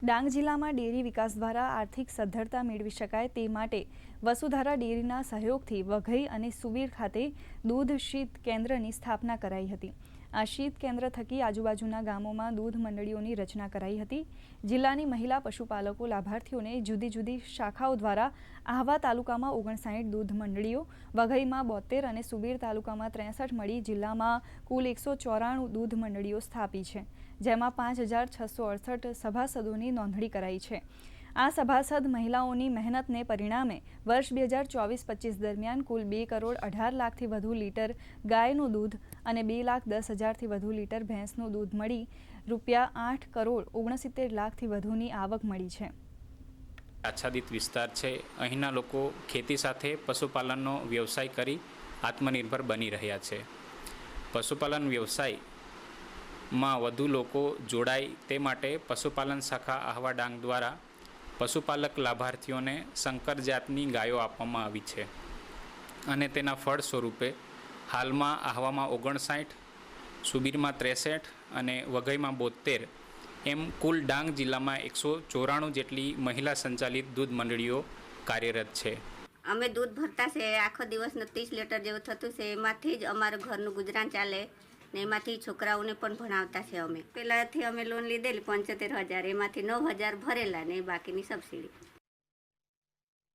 ડાંગ જિલ્લામાં ડેરી વિકાસ દ્વારા આર્થિક સદ્ધરતા મેળવી શકાય તે માટે વસુધારા ડેરીના સહયોગથી વઘઈ અને સુબીર ખાતે દૂધ શીત કેન્દ્રની સ્થાપના કરાઈ હતી। આ શીત કેન્દ્ર થકી આજુબાજુના ગામોમાં દૂધ મંડળીઓની રચના કરાઈ હતી। જિલ્લાની મહિલા પશુપાલકો લાભાર્થીઓને જુદી જુદી શાખાઓ દ્વારા આહવા તાલુકામાં 59 દૂધ મંડળીઓ, વઘઈમાં 72 અને સુબીર તાલુકામાં 63 મળી જિલ્લામાં કુલ 194 દૂધ મંડળીઓ સ્થાપી છે, જેમાં 5668 સભાસદોની નોંધણી કરાઈ છે। આ સભાસદ મહિલાઓની મહેનતને પરિણામે વર્ષ 2024-25 દરમિયાન કુલ 2 કરોડ 18 લાખથી વધુ લીટર ગાયનું દૂધ અને 2,10,000થી વધુ લીટર ભેંસનું દૂધ મળી રૂપિયા 8 કરોડ 69 લાખથી વધુની આવક મળી છે। આચ્છાદિત વિસ્તાર છે। અહીંના લોકો ખેતી સાથે પશુપાલનનો વ્યવસાય કરી આત્મનિર્ભર બની રહ્યા છે। પશુપાલન વ્યવસાયમાં વધુ લોકો જોડાય તે માટે પશુપાલન શાખા આહવા ડાંગ દ્વારા પશુપાલક લાભાર્થીઓને સંકર જાતની ગાયો આપવામાં આવી છે અને તેના ફળ સ્વરૂપે હાલમાં આહવામાં 59, સુબીરમાં 63 અને વઘઈમાં 72 એમ કુલ ડાંગ જિલ્લામાં 194 જેટલી મહિલા સંચાલિત દૂધ મંડળીઓ કાર્યરત છે। અમે દૂધ ભરતા છે, આખો દિવસનો 30 લીટર જેવું થતું છે। એમાંથી જ અમારું ઘરનું ગુજરાન ચાલે ને એમાંથી છોકરાઓને પણ ભણાવતા છે। અમે પહેલાંથી અમે લોન લીધેલી 75,000, એમાંથી 9,000 ભરેલા ને બાકીની સબસિડી।